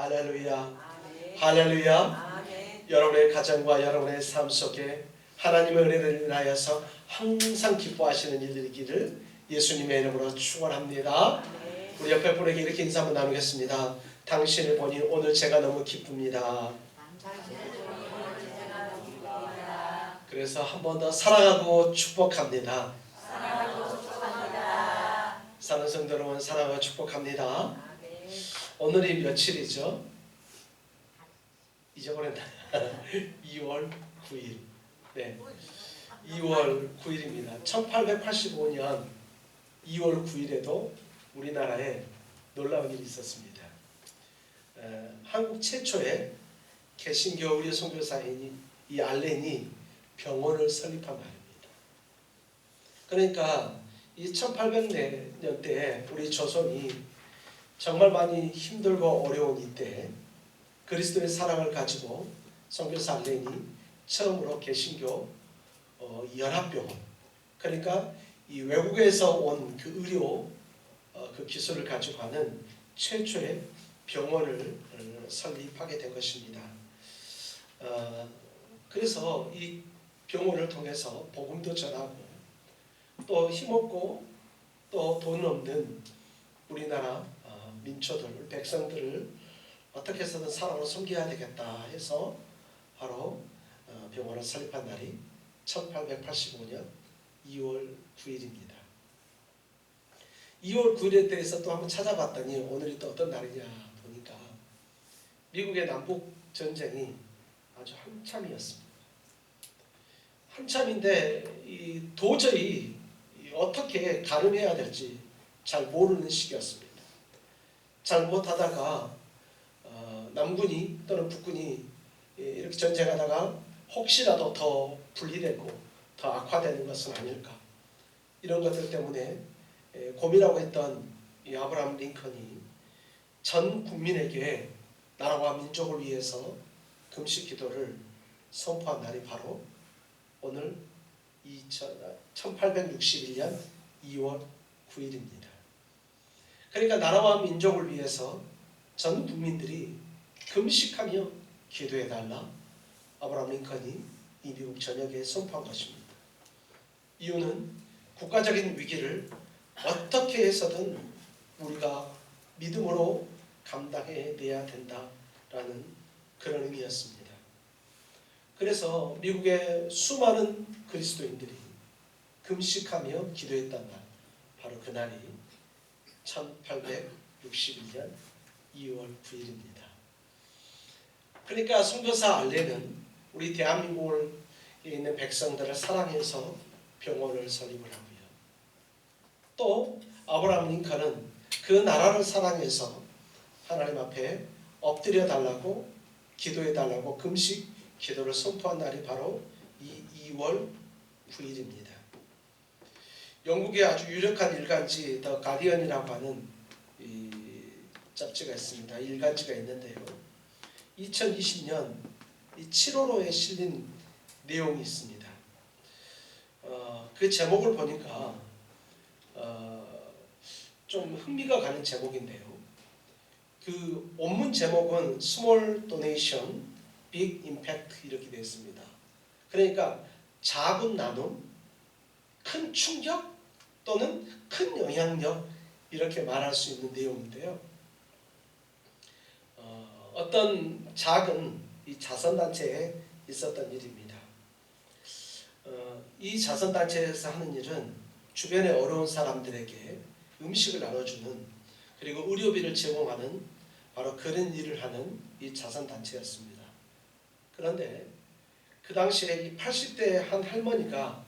할렐루야. 아멘. 할렐루야. 아멘. 여러분의 가정과 여러분의 삶 속에 하나님의 은혜를 인하여서 항상 기뻐하시는 일들이기를 예수님의 이름으로 축원합니다. 아멘. 우리 옆에 분에게 이렇게 인사 한번 나누겠습니다. 당신을 보니 오늘 제가 너무 기쁩니다. 그래서 한 번 더 사랑하고 축복합니다. 사랑하는 성도 여러분, 사랑하고 축복합니다. 아멘. 오늘이 며칠이죠? 잊어버렸나? 2월 9일. 네, 2월 9일입니다. 1885년 2월 9일에도 우리나라에 놀라운 일이 있었습니다. 한국 최초의 개신교 의료 선교사인 이 알렌이 병원을 설립한 말입니다. 그러니까 이 1800년대에 우리 조선이 정말 많이 힘들고 어려운 이때 그리스도의 사랑을 가지고 선교사 알렌이 처음으로 개신교 연합병원, 그러니까 이 외국에서 온 그 의료 그 기술을 가지고 하는 최초의 병원을 설립하게 된 것입니다. 그래서 이 병원을 통해서 복음도 전하고 또 힘없고 또 돈 없는 우리나라 민초들, 백성들을 어떻게 해서든 사랑으로 섬겨야 되겠다 해서 바로 병원을 설립한 날이 1885년 2월 9일입니다. 2월 9일에 대해서 또 한번 찾아봤더니 오늘이 또 어떤 날이냐 보니까 미국의 남북 전쟁이 아주 한참이었습니다. 한참인데 도저히 어떻게 가름해야 될지 잘 모르는 시기였습니다. 잘 못하다가 남군이 또는 북군이 이렇게 전쟁하다가 혹시라도 더 분리되고 더 악화되는 것은 아닐까, 이런 것들 때문에 고민하고 했던 이 아브라함 링컨이 전 국민에게 나라와 민족을 위해서 금식 기도를 선포한 날이 바로 오늘 1861년 2월 9일입니다. 그러니까 나라와 민족을 위해서 전 국민들이 금식하며 기도해달라 아브라함 링컨이 이 미국 전역에 선포한 것입니다. 이유는 국가적인 위기를 어떻게 해서든 우리가 믿음으로 감당해내야 된다라는 그런 의미였습니다. 그래서 미국의 수많은 그리스도인들이 금식하며 기도했던 날, 바로 그날이 1861년 2월 9일입니다. 그러니까 선교사 알렌은 우리 대한민국에 있는 백성들을 사랑해서 병원을 설립을 하고요. 또 아브라함 링컨은 그 나라를 사랑해서 하나님 앞에 엎드려 달라고 기도해 달라고 금식 기도를 선포한 날이 바로 이 2월 9일입니다. 영국의 아주 유력한 일간지 더 가디언이라고 하는 이 잡지가 있습니다. 일간지가 있는데요. 2020년 이 7월호에 실린 내용이 있습니다. 그 제목을 보니까 좀 흥미가 가는 제목인데요. 그 원문 제목은 Small Donation, Big Impact 이렇게 되어 있습니다. 그러니까 작은 나눔, 큰 충격 또는 큰 영향력, 이렇게 말할 수 있는 내용인데요. 어떤 작은 이 자선단체에 있었던 일입니다. 이 자선단체에서 하는 일은 주변에 어려운 사람들에게 음식을 나눠주는, 그리고 의료비를 제공하는 바로 그런 일을 하는 이 자선단체였습니다. 그런데 그 당시에 이 80대 한 할머니가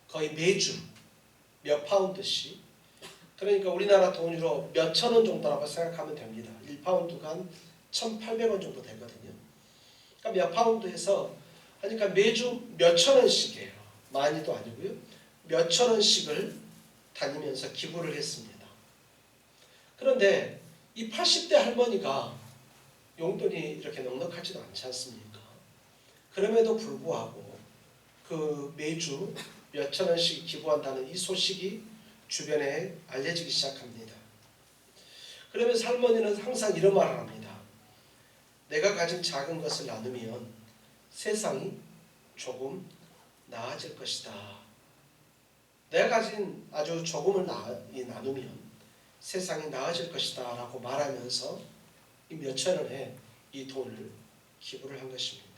거의 매주 몇 파운드씩, 그러니까 우리나라 돈으로 몇 천 원 정도라고 생각하면 됩니다. 1파운드가 한 1,800원 정도 되거든요. 그러니까 몇 파운드에서 하니까 매주 몇 천 원씩이에요. 많이도 아니고요. 몇 천 원씩을 다니면서 기부를 했습니다. 그런데 이 80대 할머니가 용돈이 이렇게 넉넉하지도 않지 않습니까? 그럼에도 불구하고 그 매주 몇 천 원씩 기부한다는 이 소식이 주변에 알려지기 시작합니다. 그러면서 할머니는 항상 이런 말을 합니다. 내가 가진 작은 것을 나누면 세상이 조금 나아질 것이다. 내가 가진 아주 조금을 나누면 세상이 나아질 것이다 라고 말하면서 이 몇천 원의 이 돈을 기부를 한 것입니다.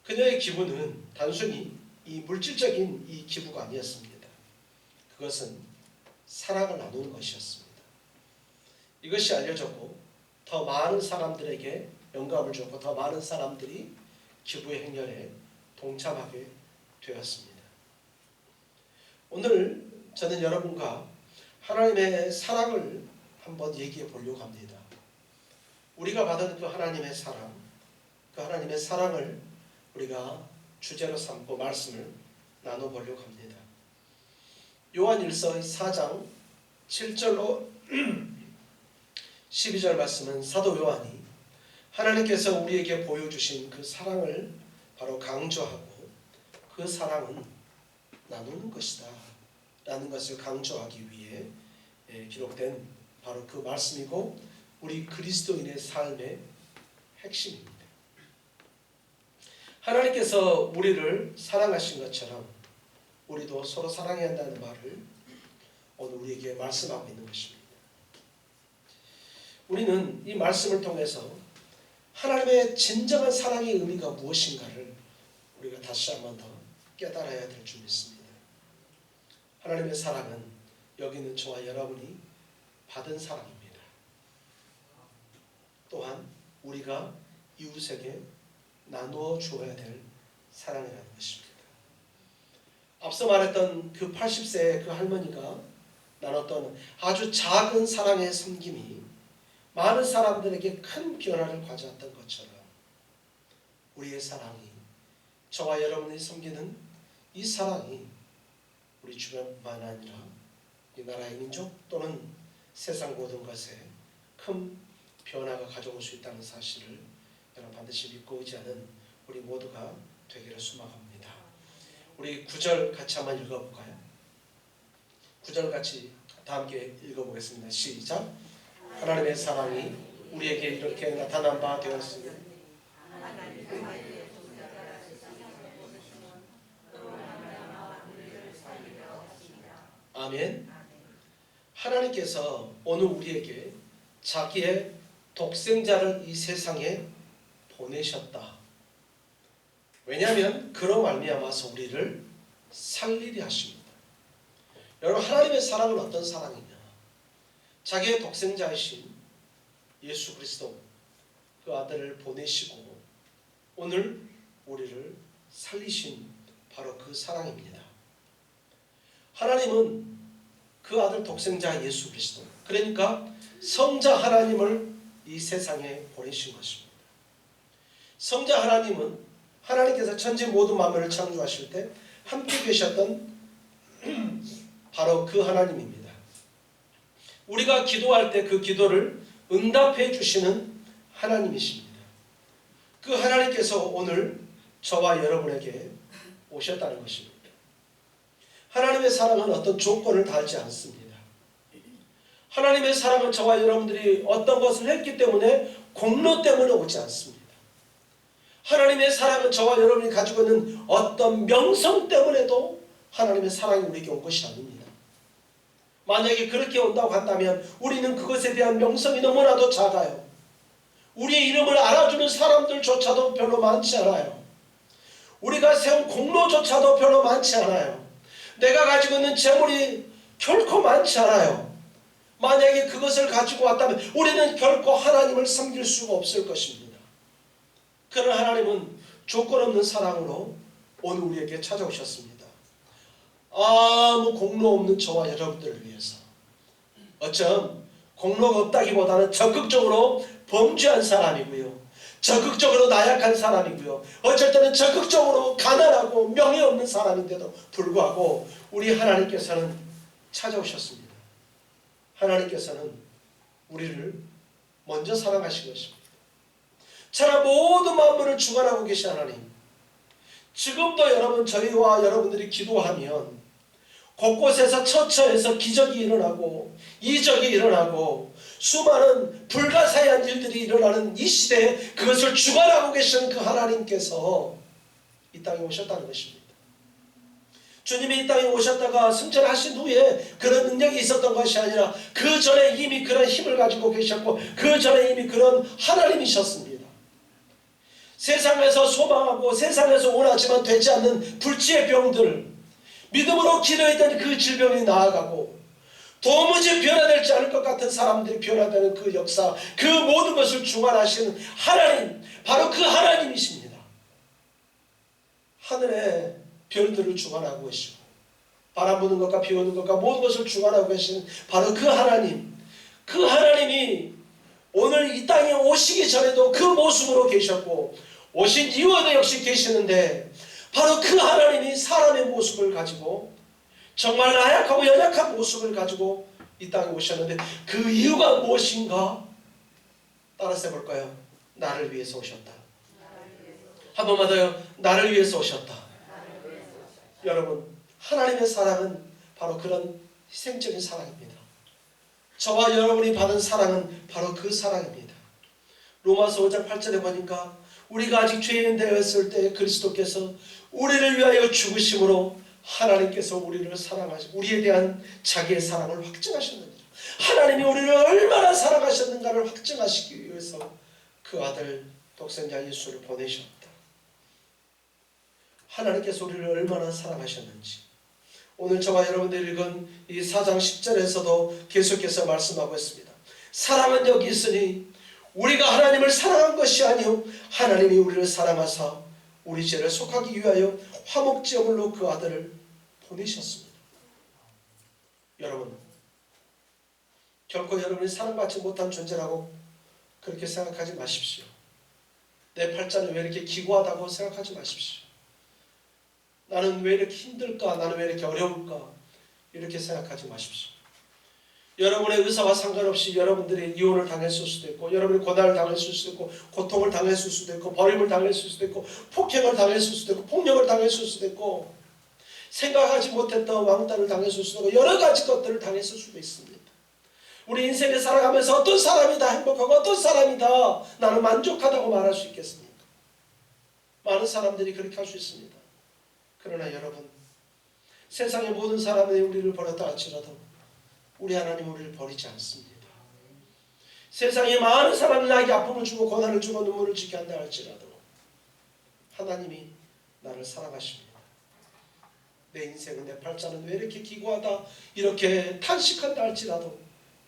그녀의 기부는 단순히 이 물질적인 이 기부가 아니었습니다. 그것은 사랑을 나누는 것이었습니다. 이것이 알려졌고 더 많은 사람들에게 영감을 줬고 더 많은 사람들이 기부의 행렬에 동참하게 되었습니다. 오늘 저는 여러분과 하나님의 사랑을 한번 얘기해 보려고 합니다. 우리가 받은 그 하나님의 사랑, 그 하나님의 사랑을 우리가 주제로 삼고 말씀을 나눠보려고 합니다. 요한일서 4장 7절로 12절 말씀은 사도 요한이 하나님께서 우리에게 보여주신 그 사랑을 바로 강조하고 그 사랑은 나누는 것이다 라는 것을 강조하기 위해 기록된 바로 그 말씀이고 우리 그리스도인의 삶의 핵심입니다. 하나님께서 우리를 사랑하신 것처럼 우리도 서로 사랑해야 한다는 말을 오늘 우리에게 말씀하고 있는 것입니다. 우리는 이 말씀을 통해서 하나님의 진정한 사랑의 의미가 무엇인가를 우리가 다시 한번 더 깨달아야 될 줄 믿습니다. 하나님의 사랑은 여기 있는 저와 여러분이 받은 사랑입니다. 또한 우리가 이웃에게 나누어 주어야 될 사랑이라는 것입니다. 앞서 말했던 그 80세의 그 할머니가 나눴던 아주 작은 사랑의 섬김이 많은 사람들에게 큰 변화를 가져왔던 것처럼 우리의 사랑이 저와 여러분이 섬기는 이 사랑이 우리 주변뿐만 아니라 이 나라의 민족 또는 세상 모든 것에 큰 변화가 가져올 수 있다는 사실을 여러분 반드시 믿고 의지하는 우리 모두가 되기를 소망합니다. 우리 9절 같이 한번 읽어볼까요? 9절 같이 다 함께 읽어보겠습니다. 시작. 하나님의 사랑이 우리에게 이렇게 나타난 바 되었으니 아멘. 하나님께서 오늘 우리에게 자기의 독생자를 이 세상에 보내셨다. 왜냐하면 그로 말미암아서 우리를 살리려 하십니다. 여러분, 하나님의 사랑은 어떤 사랑이냐? 자기의 독생자이신 예수 그리스도 그 아들을 보내시고 오늘 우리를 살리신 바로 그 사랑입니다. 하나님은 그 아들 독생자 예수 그리스도, 그러니까 성자 하나님을 이 세상에 보내신 것입니다. 성자 하나님은 하나님께서 천지 모든 만물을 창조하실 때 함께 계셨던 바로 그 하나님입니다. 우리가 기도할 때 그 기도를 응답해 주시는 하나님이십니다. 그 하나님께서 오늘 저와 여러분에게 오셨다는 것입니다. 하나님의 사랑은 어떤 조건을 달지 않습니다. 하나님의 사랑은 저와 여러분들이 어떤 것을 했기 때문에 공로 때문에 오지 않습니다. 하나님의 사랑은 저와 여러분이 가지고 있는 어떤 명성 때문에도 하나님의 사랑이 우리에게 온 것이 아닙니다. 만약에 그렇게 온다고 한다면 우리는 그것에 대한 명성이 너무나도 작아요. 우리의 이름을 알아주는 사람들조차도 별로 많지 않아요. 우리가 세운 공로조차도 별로 많지 않아요. 내가 가지고 있는 재물이 결코 많지 않아요. 만약에 그것을 가지고 왔다면 우리는 결코 하나님을 섬길 수가 없을 것입니다. 그러나 하나님은 조건 없는 사랑으로 오늘 우리에게 찾아오셨습니다. 아무 공로 없는 저와 여러분들을 위해서. 어쩜 공로가 없다기보다는 적극적으로 범죄한 사람이고요, 적극적으로 나약한 사람이고요, 어쩔 때는 적극적으로 가난하고 명예 없는 사람인데도 불구하고 우리 하나님께서는 찾아오셨습니다. 하나님께서는 우리를 먼저 사랑하신 것입니다. 차라 모든 만물을 주관하고 계신 하나님, 지금도 여러분 저희와 여러분들이 기도하면 곳곳에서 처처해서 기적이 일어나고 이적이 일어나고 수많은 불가사의한 일들이 일어나는 이 시대에 그것을 주관하고 계시는 그 하나님께서 이 땅에 오셨다는 것입니다. 주님이 이 땅에 오셨다가 승천하신 후에 그런 능력이 있었던 것이 아니라 그 전에 이미 그런 힘을 가지고 계셨고 그 전에 이미 그런 하나님이셨습니다. 세상에서 소망하고 세상에서 원하지만 되지 않는 불치의 병들, 믿음으로 기도했던 그 질병이 나아가고 도무지 변화되지 않을 것 같은 사람들이 변화되는 그 역사, 그 모든 것을 주관하시는 하나님, 바로 그 하나님이십니다. 하늘의 별들을 주관하고 계시고 바람 부는 것과 비 오는 것과 모든 것을 주관하고 계시는 바로 그 하나님, 그 하나님이 오늘 이 땅에 오시기 전에도 그 모습으로 계셨고 오신 이후에도 역시 계시는데 바로 그 하나님이 사람의 모습을 가지고 정말 나약하고 연약한 모습을 가지고 이 땅에 오셨는데 그 이유가 무엇인가? 따라서 해볼까요? 나를 위해서 오셨다. 한 번만 더요. 나를 위해서 오셨다. 여러분, 하나님의 사랑은 바로 그런 희생적인 사랑입니다. 저와 여러분이 받은 사랑은 바로 그 사랑입니다. 로마서 5장 8절에 보니까 우리가 아직 죄인 되었을 때 그리스도께서 우리를 위하여 죽으심으로 하나님께서 우리를 사랑하시고 우리에 대한 자기의 사랑을 확증하셨느니라. 하나님이 우리를 얼마나 사랑하셨는가를 확증하시기 위해서 그 아들 독생자 예수를 보내셨다. 하나님께서 우리를 얼마나 사랑하셨는지 오늘 저와 여러분들이 읽은 이 4장 10절에서도 계속해서 말씀하고 있습니다. 사랑은 여기 있으니 우리가 하나님을 사랑한 것이 아니요 하나님이 우리를 사랑하사 우리 죄를 속하기 위하여 화목제물로 그 아들을 보내셨습니다. 여러분, 결코 여러분이 사랑받지 못한 존재라고 그렇게 생각하지 마십시오. 내 팔자는 왜 이렇게 기구하다고 생각하지 마십시오. 나는 왜 이렇게 힘들까? 나는 왜 이렇게 어려울까? 이렇게 생각하지 마십시오. 여러분의 의사와 상관없이 여러분들이 이혼을 당했을 수도 있고 여러분이 고난을 당했을 수도 있고 고통을 당했을 수도 있고 버림을 당했을 수도 있고 폭행을 당했을 수도 있고 폭력을 당했을 수도 있고 생각하지 못했던 왕따를 당했을 수도 있고 여러 가지 것들을 당했을 수도 있습니다. 우리 인생을 살아가면서 어떤 사람이 다 행복하고 어떤 사람이 다 나는 만족하다고 말할 수 있겠습니까? 많은 사람들이 그렇게 할 수 있습니다. 그러나 여러분, 세상의 모든 사람들이 우리를 버렸다 할지라도 우리 하나님은 우리를 버리지 않습니다. 세상에 많은 사람이 나에게 아픔을 주고 고난을 주고 눈물을 지게 한다 할지라도 하나님이 나를 사랑하십니다. 내 인생은 내 팔자는 왜 이렇게 기구하다 이렇게 탄식한다 할지라도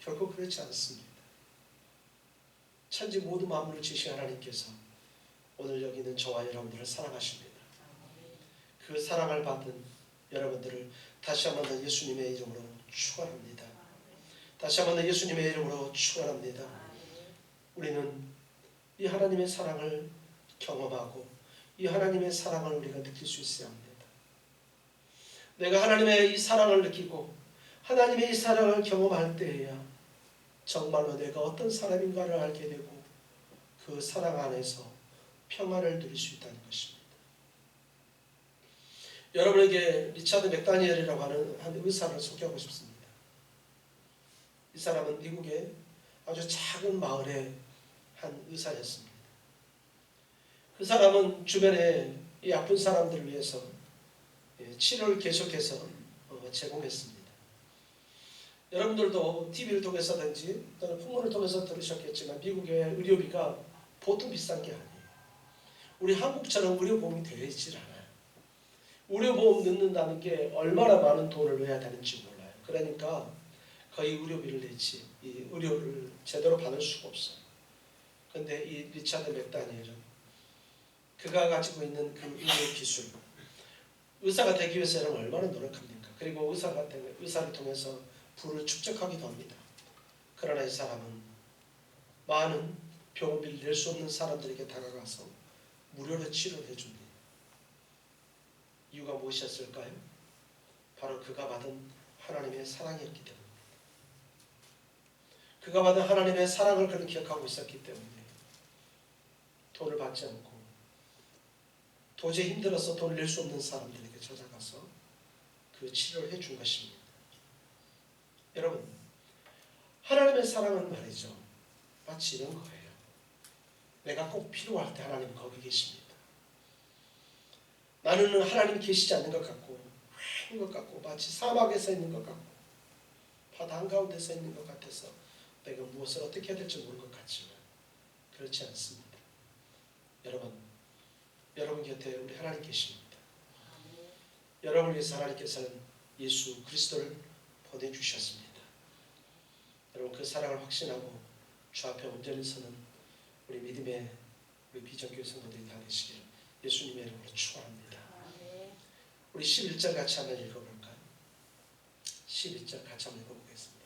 결코 그렇지 않습니다. 천지 모든 만물을 지으신 하나님께서 오늘 여기 있는 저와 여러분들을 사랑하십니다. 그 사랑을 받은 여러분들을 다시 한번 더 예수님의 이름으로 축원합니다. 다시 한번 더 예수님의 이름으로 축원합니다. 우리는 이 하나님의 사랑을 경험하고 이 하나님의 사랑을 우리가 느낄 수 있어야 합니다. 내가 하나님의 이 사랑을 느끼고 하나님의 이 사랑을 경험할 때에야 정말로 내가 어떤 사람인가를 알게 되고 그 사랑 안에서 평안을 누릴 수 있다는 것입니다. 여러분에게 리차드 맥다니엘이라고 하는 한 의사를 소개하고 싶습니다. 이 사람은 미국의 아주 작은 마을의 한 의사였습니다. 그 사람은 주변에 이 아픈 사람들을 위해서 치료를 계속해서 제공했습니다. 여러분들도 TV를 통해서든지 또는 풍문을 통해서 들으셨겠지만 미국의 의료비가 보통 비싼 게 아니에요. 우리 한국처럼 의료보험이 되어 있질 않아요. 의료보험 넣는다는 게 얼마나 많은 돈을 내야 되는지 몰라요. 그러니까 거의 의료비를 내지 이 의료를 제대로 받을 수가 없어요. 그런데 이 리차드 맥다니엘은 그가 가지고 있는 그 의료 기술, 의사가 되기 위해서는 얼마나 노력합니까? 그리고 의사를 통해서 부를 축적하기도 합니다. 그러나 이 사람은 많은 병원비를 낼 수 없는 사람들에게 다가가서 무료로 치료를 해줍니다. 이유가 무엇이었을까요? 바로 그가 받은 하나님의 사랑이었기 때문입니다. 그가 받은 하나님의 사랑을 그는 기억하고 있었기 때문에 돈을 받지 않고 도저히 힘들어서 돈을 낼 수 없는 사람들에게 찾아가서 그 치료를 해준 것입니다. 여러분, 하나님의 사랑은 말이죠, 마치 이런 거예요. 내가 꼭 필요할 때 하나님 거기 계십니다. 나는 하나님 계시지 않는 것 같고, 외인 것 같고, 마치 사막에 서 있는 것 같고, 바다 한가운데 서 있는 것 같아서 내가 무엇을 어떻게 해야 될지 모르는 것 같지만 그렇지 않습니다. 여러분 곁에 우리 하나님 계십니다. 여러분을 위해서 하나님께서는 예수 그리스도를 보내주셨습니다. 여러분, 그 사랑을 확신하고 주 앞에 온전히 서는 우리 믿음의 우리 비전교회 성도들이 다 되시기를 예수님의 이름으로 축원합니다. 우리 11절 같이 한번 읽어볼까요? 11절 같이 한번 읽어보겠습니다.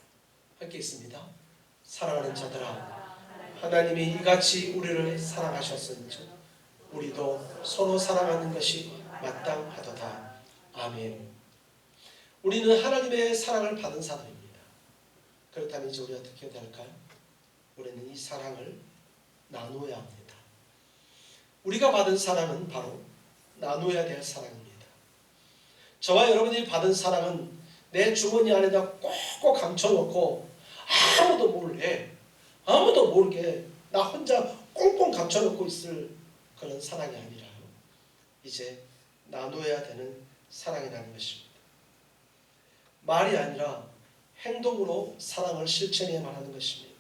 함께 있습니다. 사랑하는 자들아, 하나님이 이같이 우리를 사랑하셨은즉 우리도 서로 사랑하는 것이 마땅하도다. 아멘. 우리는 하나님의 사랑을 받은 사람입니다. 그렇다면 이제 우리 어떻게 해야 할까요? 우리는 이 사랑을 나누어야 합니다. 우리가 받은 사랑은 바로 나누어야 될 사랑입니다. 저와 여러분이 받은 사랑은 내 주머니 안에다 꼭꼭 감춰놓고 아무도 모르게 나 혼자 꽁꽁 감춰놓고 있을 그런 사랑이 아니라요, 이제 나누어야 되는 사랑이라는 것입니다. 말이 아니라 행동으로 사랑을 실천해야만 하는 것입니다.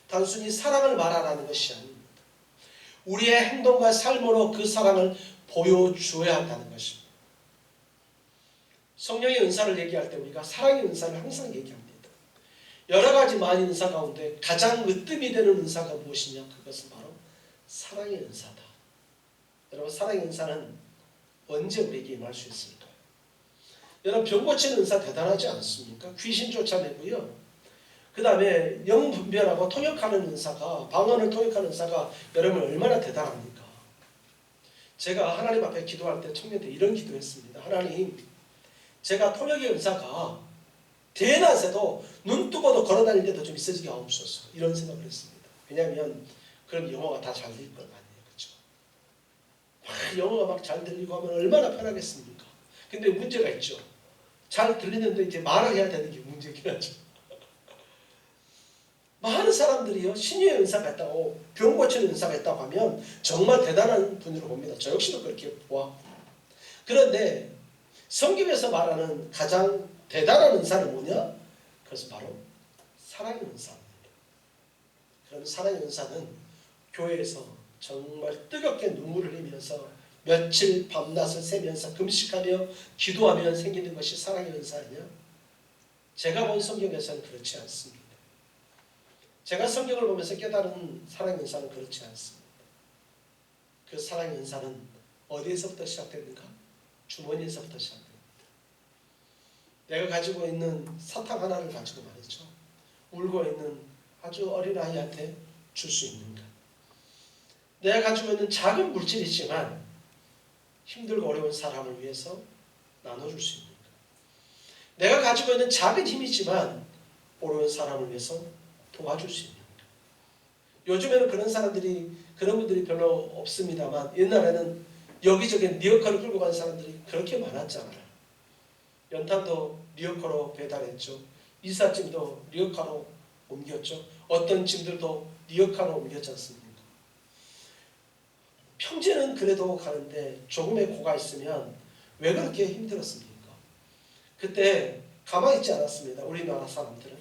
단순히 사랑을 말하라는 것이 아닙니다. 우리의 행동과 삶으로 그 사랑을 보여주어야 한다는 것입니다. 성령의 은사를 얘기할 때 우리가 사랑의 은사를 항상 얘기합니다. 여러 가지 많은 은사 가운데 가장 으뜸이 되는 은사가 무엇이냐? 그것은 바로 사랑의 은사다. 여러분, 사랑의 은사는 언제 우리에게 임할 수 있을까요? 여러분, 병 고치는 은사 대단하지 않습니까? 귀신 쫓아내고요, 그 다음에 영 분별하고 통역하는 은사가, 방언을 통역하는 은사가 여러분 얼마나 대단합니까? 제가 하나님 앞에 기도할 때 청년 때 이런 기도했습니다. 하나님, 제가 통역의 은사가 대낮에도 눈 뜨고도 걸어다닐 때도 좀 있어지게 하옵소서, 이런 생각을 했습니다. 왜냐하면 그럼 영어가 다 잘 들릴 것 아니에요, 그렇죠? 막 영어가 막 잘 들리고 하면 얼마나 편하겠습니까? 근데 문제가 있죠. 잘 들리는데 이제 말을 해야 되는 게 문제긴 하죠. 많은 사람들이요, 신유의 은사가 있다고, 병 고치는 은사가 있다고 하면 정말 대단한 분으로 봅니다. 저 역시도 그렇게 보았고. 그런데 성경에서 말하는 가장 대단한 은사는 뭐냐? 그것은 바로 사랑의 은사입니다. 그럼 사랑의 은사는 교회에서 정말 뜨겁게 눈물을 흘리면서 며칠 밤낮을 새면서 금식하며 기도하며 생기는 것이 사랑의 은사냐? 제가 본 성경에서는 그렇지 않습니다. 제가 성경을 보면서 깨달은 사랑의 은사는 그렇지 않습니다. 그 사랑의 은사는 어디에서부터 시작됩니까? 주머니에서부터 시작됩니다. 내가 가지고 있는 사탕 하나를 가지고 말이죠, 울고 있는 아주 어린 아이한테 줄 수 있는가? 내가 가지고 있는 작은 물질이지만 힘들고 어려운 사람을 위해서 나눠줄 수 있는가? 내가 가지고 있는 작은 힘이지만 어려운 사람을 위해서 도와줄 수 있는가? 요즘에는 그런 분들이 별로 없습니다만 옛날에는 여기저기 리어카를 끌고 가는 사람들이 그렇게 많았잖아요. 연탄도 리어카로 배달했죠. 이삿짐도 리어카로 옮겼죠. 어떤 짐들도 리어카로 옮겼지 않습니까? 평지는 그래도 가는데 조금의 고가 있으면 왜 그렇게 힘들었습니까? 그때 가만히 있지 않았습니다. 우리나라 사람들은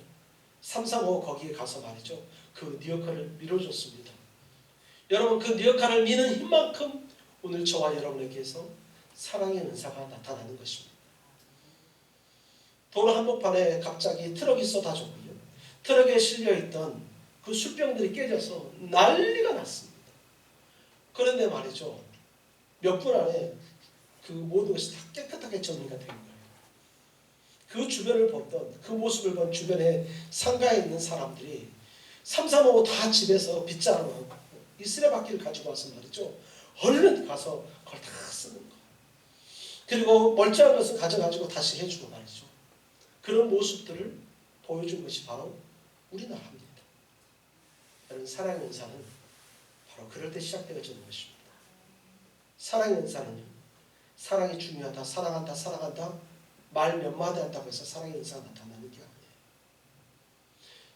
335 거기에 가서 말이죠, 그 리어카를 밀어줬습니다. 여러분, 그 리어카를 미는 힘만큼 오늘 저와 여러분에게서 사랑의 은사가 나타나는 것입니다. 도로 한복판에 갑자기 트럭이 쏟아졌고요, 트럭에 실려있던 그 술병들이 깨져서 난리가 났습니다. 그런데 말이죠, 몇 분 안에 그 모든 것이 다 깨끗하게 정리가 된 거예요. 그 주변을 봤던, 그 모습을 본 주변에 상가에 있는 사람들이 335 다 집에서 빗자루 하고 이 쓰레받기를 가지고 와서 말이죠, 얼른 가서 그걸 다 쓰는 거예요. 그리고 멀쩡한 것을 가져가지고 다시 해주고 말이죠. 그런 모습들을 보여준 것이 바로 우리나라입니다. 여러분, 사랑의 은사는 바로 그럴 때 시작되어지는 것입니다. 사랑의 은사는요, 사랑이 중요하다, 사랑한다 말 몇 마디 한다고 해서 사랑의 은사가 나타나는 게 아니에요.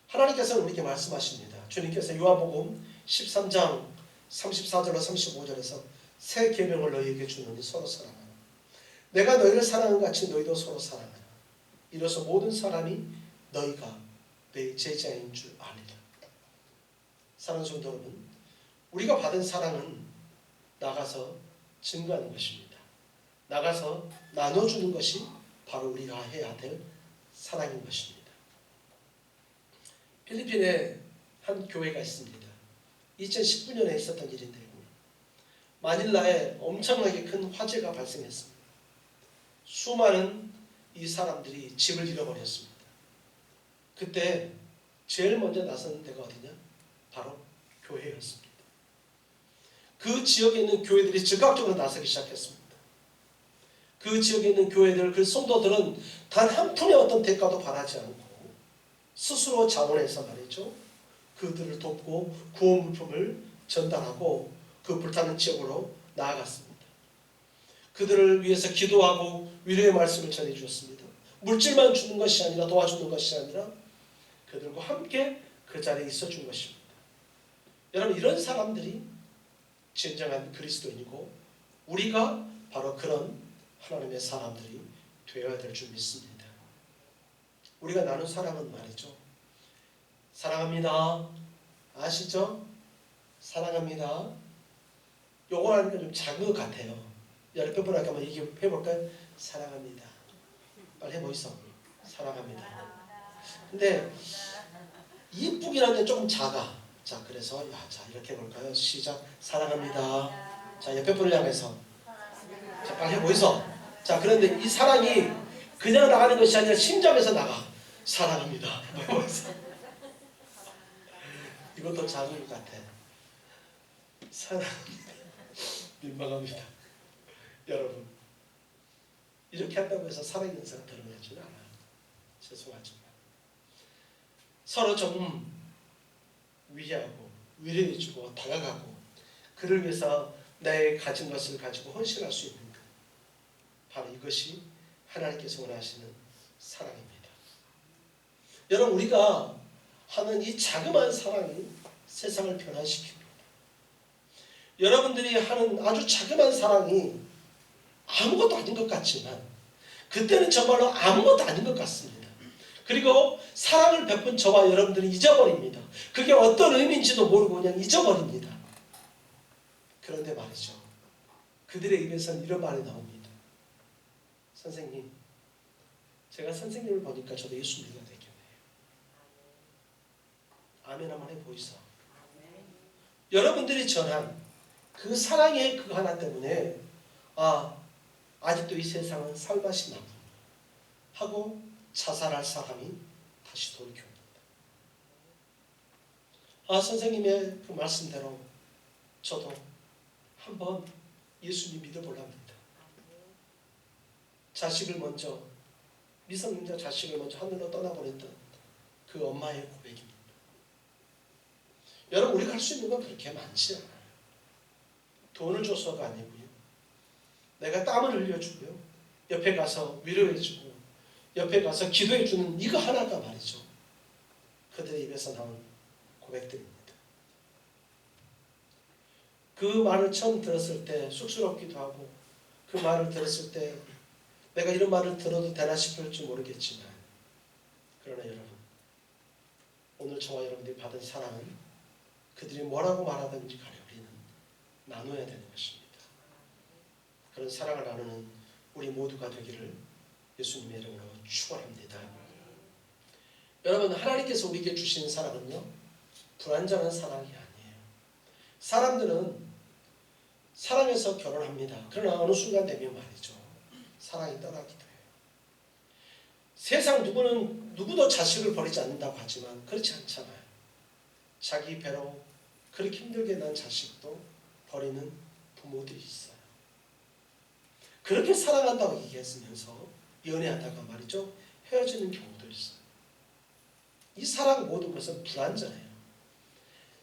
하나님께서는 우리에게 말씀하십니다. 주님께서 요한복음 13장 34절로 35절에서 새 계명을 너희에게 주노니 서로 사랑하라. 내가 너희를 사랑한 같이 너희도 서로 사랑하라. 이로써 모든 사람이 너희가 내 제자인 줄 아리라. 사랑하는 성도 여러분, 우리가 받은 사랑은 나가서 증거하는 것입니다. 나가서 나눠주는 것이 바로 우리가 해야 될 사랑인 것입니다. 필리핀에 한 교회가 있습니다. 2019년에 있었던 일인데요. 마닐라에 엄청나게 큰 화재가 발생했습니다. 수많은 이 사람들이 집을 잃어버렸습니다. 그때 제일 먼저 나선 데가 어디냐? 바로 교회였습니다. 그 지역에 있는 교회들이 즉각적으로 나서기 시작했습니다. 그 지역에 있는 교회들, 그 성도들은 단 한 푼의 어떤 대가도 바라지 않고 스스로 자원해서 말이죠. 그들을 돕고 구호 물품을 전달하고 그 불타는 지역으로 나아갔습니다. 그들을 위해서 기도하고 위로의 말씀을 전해 주었습니다. 물질만 주는 것이 아니라 도와주는 것이 아니라 그들과 함께 그 자리에 있어 준 것입니다. 여러분, 이런 사람들이 진정한 그리스도인이고 우리가 바로 그런 하나님의 사람들이 되어야 될 줄 믿습니다. 우리가 나눈 사랑은 말이죠. 사랑합니다. 아시죠? 사랑합니다. 요거 하는 건 좀 작은 것 같아요. 여러 번 보니까 한번 얘기 해볼까요? 사랑합니다. 빨리 해보이소. 사랑합니다. 근데 이쁘긴 한데 조금 작아. 자, 그래서 자 이렇게 해볼까요? 시작. 사랑합니다. 자, 옆에 분을 향해서. 자, 빨리 해보이소. 자, 그런데 이 사랑이 그냥 나가는 것이 아니라 심장에서 나가. 사랑합니다. 이것도 작은 것 같아. 사랑합니다. 민망합니다. 여러분, 이렇게 한다고 해서 사랑의 은사가 드러나지는 않아요. 죄송하지만 서로 좀 위하고 위로해주고 다가가고 그를 위해서 내 가진 것을 가지고 헌신할 수 있는 것, 바로 이것이 하나님께서 원하시는 사랑입니다. 여러분, 우리가 하는 이 자그마한 사랑이 세상을 변화시킵니다. 여러분들이 하는 아주 자그마한 사랑이 아무것도 아닌 것 같지만 그때는 정말로 아무것도 아닌 것 같습니다. 그리고 사랑을 베푼 저와 여러분들은 잊어버립니다. 그게 어떤 의미인지도 모르고 그냥 잊어버립니다. 그런데 말이죠, 그들의 입에서는 이런 말이 나옵니다. 선생님, 제가 선생님을 보니까 저도 예수 믿게 되겠네요. 아멘 한번 해보이소. 여러분들이 전한 그 사랑의 그 하나 때문에 아직도 이 세상은 살맛이 나고 하고 자살할 사람이 다시 돌이켜옵니다. 선생님의 그 말씀대로 저도 한번 예수님 믿어보랍니다. 자식을 먼저, 미성년자 자식을 먼저 하늘로 떠나보냈던 그 엄마의 고백입니다. 여러분, 우리가 할 수 있는 건 그렇게 많지 않아요. 돈을 줘서가 아니고요. 내가 땀을 흘려주고요. 옆에 가서 위로해주고 옆에 가서 기도해주는 이거 하나가 말이죠. 그들의 입에서 나온 고백들입니다. 그 말을 처음 들었을 때 쑥스럽기도 하고 그 말을 들었을 때 내가 이런 말을 들어도 되나 싶을지 모르겠지만 그러나 여러분, 오늘 저와 여러분들이 받은 사랑은 그들이 뭐라고 말하든지 간에 우리는 나눠야 되는 것입니다. 그런 사랑을 나누는 우리 모두가 되기를 예수님의 이름으로 축원합니다. 여러분, 하나님께서 우리에게 주신 사랑은요, 불완전한 사랑이 아니에요. 사람들은 사랑해서 결혼합니다. 그러나 어느 순간 되면 말이죠, 사랑이 떠나기도 해요. 세상 누구도 자식을 버리지 않는다고 하지만 그렇지 않잖아요. 자기 배로 그렇게 힘들게 난 자식도 버리는 부모들이 있어요. 그렇게 사랑한다고 얘기했으면서 연애하다가 말이죠, 헤어지는 경우도 있어요. 이 사랑 모든 것은 불완전해요.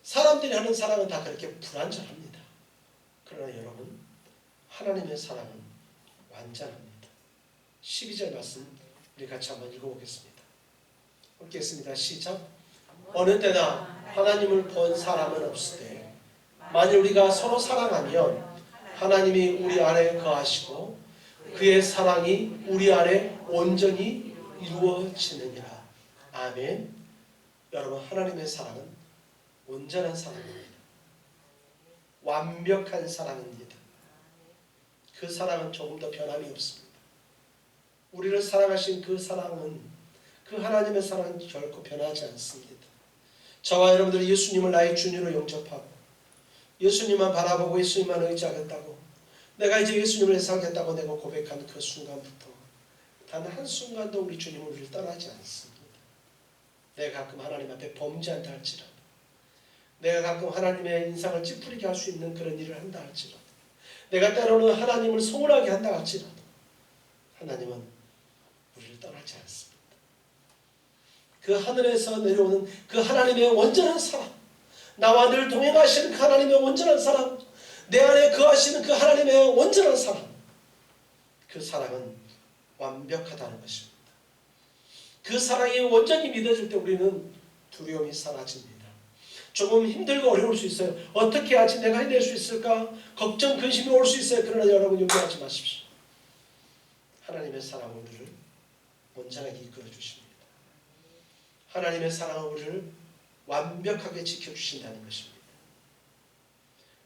사람들이 하는 사랑은 다 그렇게 불완전합니다. 그러나 여러분, 하나님의 사랑은 완전합니다. 12절 말씀 우리 같이 한번 읽어보겠습니다. 함께 했습니다. 시작. 어느 때나 하나님을 본 사람은 없으되 만일 우리가 서로 사랑하면 하나님이 우리 안에 거하시고 그의 사랑이 우리 안에 온전히 이루어지느니라. 아멘. 여러분, 하나님의 사랑은 온전한 사랑입니다. 완벽한 사랑입니다. 그 사랑은 조금 더 변함이 없습니다. 우리를 사랑하신 그 사랑은, 그 하나님의 사랑은 결코 변하지 않습니다. 저와 여러분들이 예수님을 나의 주님으로 영접하고 예수님만 바라보고 예수님만 의지하겠다고, 내가 이제 예수님을 살겠다고 내가 고백한 그 순간부터 단 한순간도 우리 주님은 우리를 떠나지 않습니다. 내가 가끔 하나님 앞에 범죄한다 할지라도, 내가 가끔 하나님의 인상을 찌푸리게 할 수 있는 그런 일을 한다 할지라도, 내가 때로는 하나님을 소홀하게 한다 할지라도 하나님은 우리를 떠나지 않습니다. 그 하늘에서 내려오는 그 하나님의 온전한 사랑, 나와 늘 동행하시는 그 하나님의 온전한 사랑, 내 안에 거하시는 그 하나님의 온전한 사랑, 그 사랑은 완벽하다는 것입니다. 그 사랑이 온전히 믿어질 때 우리는 두려움이 사라집니다. 조금 힘들고 어려울 수 있어요. 어떻게 하지? 내가 해낼 수 있을까? 걱정, 근심이 올 수 있어요. 그러나 여러분 염려하지 마십시오. 하나님의 사랑은 우리를 온전하게 이끌어 주십니다. 하나님의 사랑은 우리를 완벽하게 지켜주신다는 것입니다.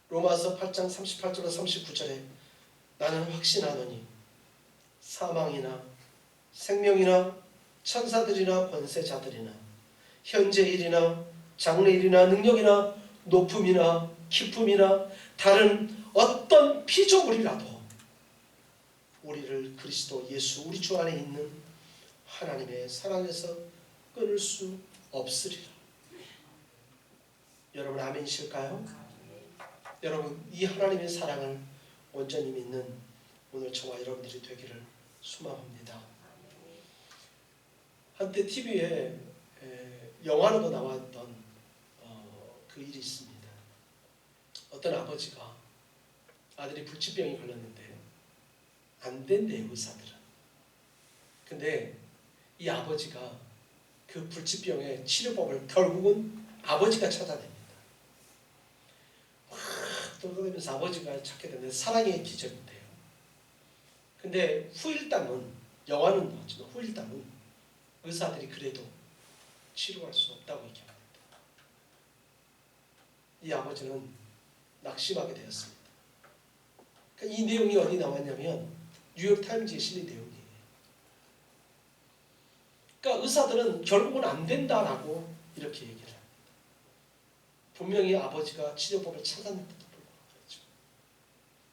로마서 8장 38절로 39절에 나는 확신하노니 사망이나 생명이나 천사들이나 권세자들이나 현재일이나 장래일이나 능력이나 높음이나 깊음이나 다른 어떤 피조물이라도 우리를 그리스도 예수 우리 주 안에 있는 하나님의 사랑에서 끊을 수 없으리라. 여러분 아멘이실까요? 여러분, 이 하나님의 사랑을 온전히 믿는 오늘 저와 여러분들이 되기를 소망합니다. 한때 TV에 영화로도 나왔던 그 일이 있습니다. 어떤 아버지가 아들이 불치병이 걸렸는데 안 된대요, 의사들은. 근데 이 아버지가 그 불치병의 치료법을 결국은 아버지가 찾아냅니다. 돌아다니면서 아버지가 찾게 되는데 사랑의 기적인데요. 근데 후일담은, 영화는 나왔지만 후일담은 의사들이 그래도 치료할 수 없다고 얘기합니다. 이 아버지는 낙심하게 되었습니다. 그러니까 이 내용이 어디 나왔냐면 뉴욕타임즈에 실린 내용이에요. 그러니까 의사들은 결국은 안 된다라고 이렇게 얘기를 합니다. 분명히 아버지가 치료법을 찾았는데도 불구하고 그렇죠.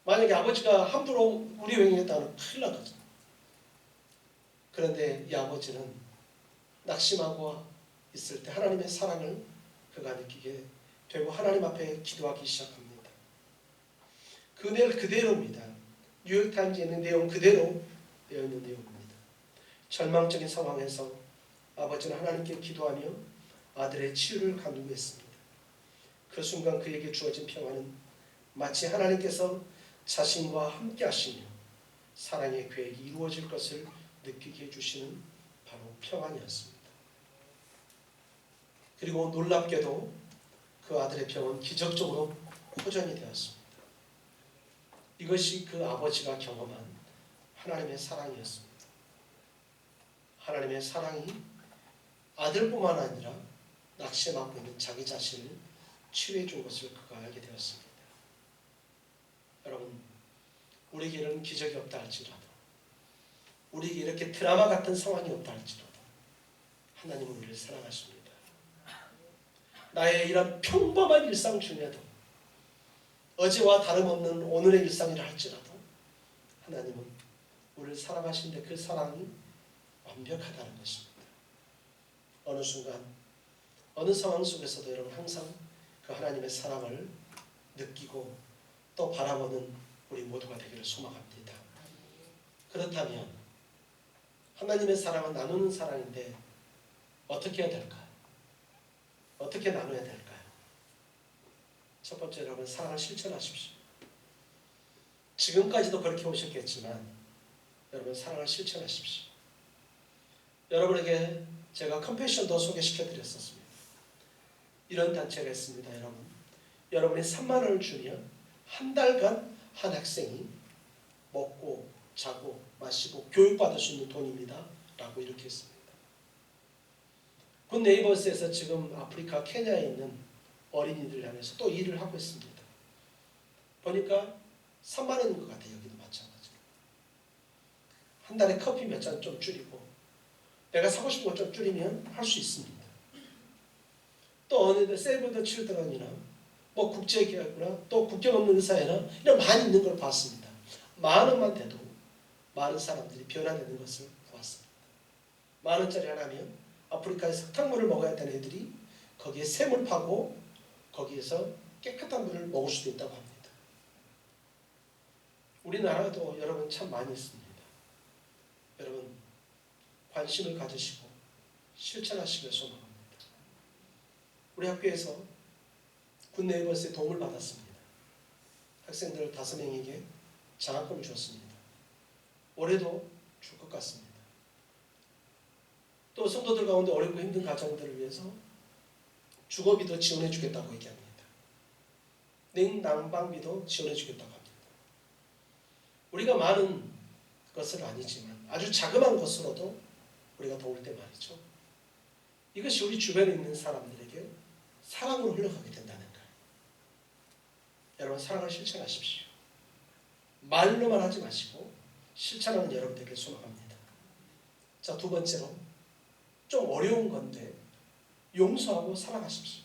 만약에 아버지가 함부로 우리 행위했다면 큰일 나거든요. 그런데 이 아버지는 낙심하고 있을 때 하나님의 사랑을 그가 느끼게 되고 하나님 앞에 기도하기 시작합니다. 그 내용 그대로입니다. 뉴욕타임즈에 있는 내용 그대로 되어 있는 내용입니다. 절망적인 상황에서 아버지는 하나님께 기도하며 아들의 치유를 간구했습니다. 그 순간 그에게 주어진 평안은 마치 하나님께서 자신과 함께 하시며 사랑의 계획이 이루어질 것을 느끼게 해주시는 바로 평안이었습니다. 그리고 놀랍게도 그 아들의 병은 기적적으로 호전이 되었습니다. 이것이 그 아버지가 경험한 하나님의 사랑이었습니다. 하나님의 사랑이 아들뿐만 아니라 낙심하고 있는 자기 자신을 치유해 준 것을 그가 알게 되었습니다. 여러분, 우리에게 이런 기적이 없다 할지라도, 우리에게 이렇게 드라마 같은 상황이 없다 할지라도 하나님은 우리를 사랑하십니다. 나의 이런 평범한 일상 중에도 어제와 다름없는 오늘의 일상이라 할지라도 하나님은 우리를 사랑하시는데 그 사랑이 완벽하다는 것입니다. 어느 순간 어느 상황 속에서도 여러분 항상 그 하나님의 사랑을 느끼고 또 바라보는 우리 모두가 되기를 소망합니다. 그렇다면 하나님의 사랑은 나누는 사랑인데 어떻게 해야 될까요? 어떻게 나눠야 될까요? 첫 번째, 여러분 사랑을 실천하십시오. 지금까지도 그렇게 오셨겠지만 여러분 사랑을 실천하십시오. 여러분에게 제가 컴패션도 소개시켜드렸었습니다. 이런 단체가 있습니다. 여러분이 3만 원을 주면 한 달간 한 학생이 먹고 자고 마시고 교육받을 수 있는 돈입니다. 라고 이렇게 했습니다. 굿 네이버스에서 지금 아프리카 케냐에 있는 어린이들 향해서 또 일을 하고 있습니다. 보니까 3만 원인 것 같아요. 여기도 마찬가지로. 한 달에 커피 몇 잔 좀 줄이고 내가 사고 싶은 것 좀 줄이면 할 수 있습니다. 또 어느 세이브 더 칠드런이나 뭐 국제기업이나 또 국경 없는 의사회나 이런 많이 있는 걸 봤습니다. 만 원만 돼도 많은 사람들이 변화되는 것을 보았습니다. 만 원짜리 하나면 아프리카에서 흙탕물을 먹어야 되는 애들이 거기에 샘을 파고 거기에서 깨끗한 물을 먹을 수도 있다고 합니다. 우리나라도 여러분 참 많이 있습니다. 여러분 관심을 가지시고 실천하시길 소망합니다. 우리 학교에서 굿네이버스의 도움을 받았습니다. 학생들 5명에게 장학금을 줬습니다. 올해도 줄 것 같습니다. 또 성도들 가운데 어렵고 힘든 가정들을 위해서 주거비도 지원해 주겠다고 얘기합니다. 냉난방비도 지원해 주겠다고 합니다. 우리가 많은 것은 아니지만 아주 자그마한 것으로도 우리가 도울 때 말이죠. 이것이 우리 주변에 있는 사람들에게 사랑으로 흘러가게 된다는 거예요. 여러분 사랑을 실천하십시오. 말로만 하지 마시고 실천하는 여러분들에게 소망합니다. 자, 두 번째로 좀 어려운 건데 용서하고 사랑하십시오.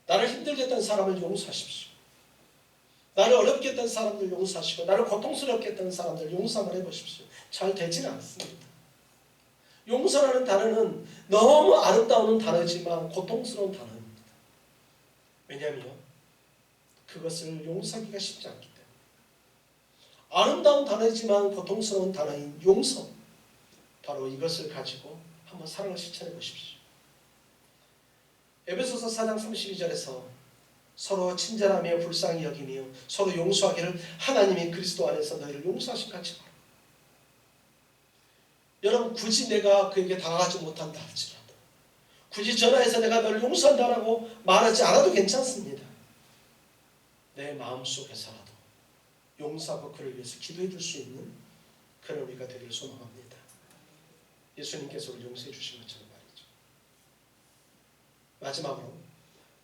나를 힘들게 했던 사람을 용서하십시오. 나를 어렵게 했던 사람들 용서하시고 나를 고통스럽게 했던 사람들 용서 한번 해보십시오. 잘 되지는 않습니다. 용서라는 단어는 너무 아름다운 단어지만 고통스러운 단어입니다. 왜냐하면 그것을 용서하기가 쉽지 않기 때문에. 아름다운 단어이지만 고통스러운 단어인 용서, 바로 이것을 가지고 한번 사랑을 실천해 보십시오. 에베소서 4장 32절에서 서로 친절하며 불쌍히 여기며 서로 용서하기를 하나님이 그리스도 안에서 너희를 용서하신 같이 바라. 여러분 굳이 내가 그에게 다가가지 못한다 할지라도 굳이 전화해서 내가 너를 용서한다라고 말하지 않아도 괜찮습니다. 내 마음속에서라도 용서하고 그를 위해서 기도해 줄 수 있는 그런 우리가 되기를 소망합니다. 예수님께서 우리 용서해 주신 것처럼 말이죠. 마지막으로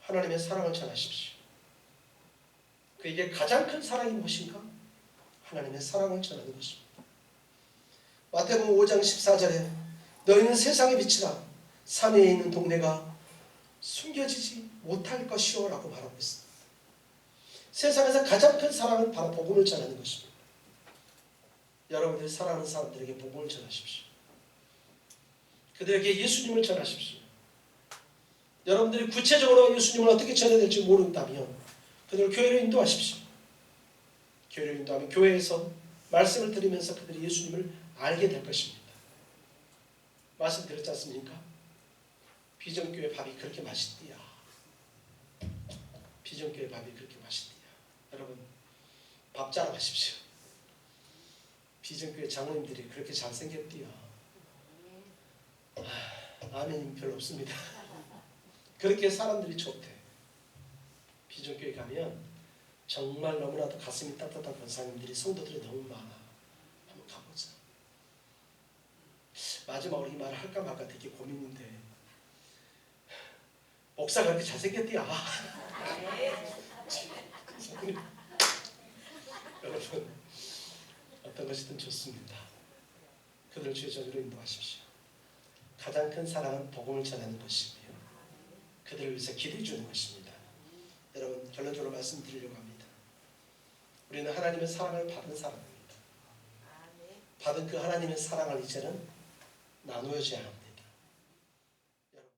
하나님의 사랑을 전하십시오. 그에게 가장 큰 사랑이 무엇인가? 하나님의 사랑을 전하는 것입니다. 마태복음 5장 14절에 너희는 세상의 빛이라 산에 있는 동네가 숨겨지지 못할 것이요 라고 말하고 있습니다. 세상에서 가장 큰 사랑은 바로 복음을 전하는 것입니다. 여러분들이 사랑하는 사람들에게 복음을 전하십시오. 그들에게 예수님을 전하십시오. 여러분들이 구체적으로 예수님을 어떻게 전해야 될지 모른다면 그들을 교회로 인도하십시오. 교회로 인도하면 교회에서 말씀을 들으면서 그들이 예수님을 알게 될 것입니다. 말씀드렸지 않습니까? 비전교회 밥이 그렇게 맛있디야. 비전교회 밥이 그렇게 맛있디야. 여러분 밥 자랑하십시오. 비전교회 장로님들이 그렇게 잘생겼디야. 아멘이 별로 없습니다. 그렇게 사람들이 좋대. 비전교회 가면 정말 너무나도 가슴이 따뜻한 권사님들이 성도들이 너무 많아. 한번 가보자. 마지막으로 이 말을 할까 말까 되게 고민인데 목사가 그렇게 잘생겼디야. 여러분 어떤 것이든 좋습니다. 그들 주의 전으로 인도하십시오. 가장 큰 사랑은 복음을 전하는 것이고요. 그들을 위해서 기도해 주는 것입니다. 여러분 결론적으로 말씀드리려고 합니다. 우리는 하나님의 사랑을 받은 사람입니다. 받은 그 하나님의 사랑을 이제는 나누어져야 합니다.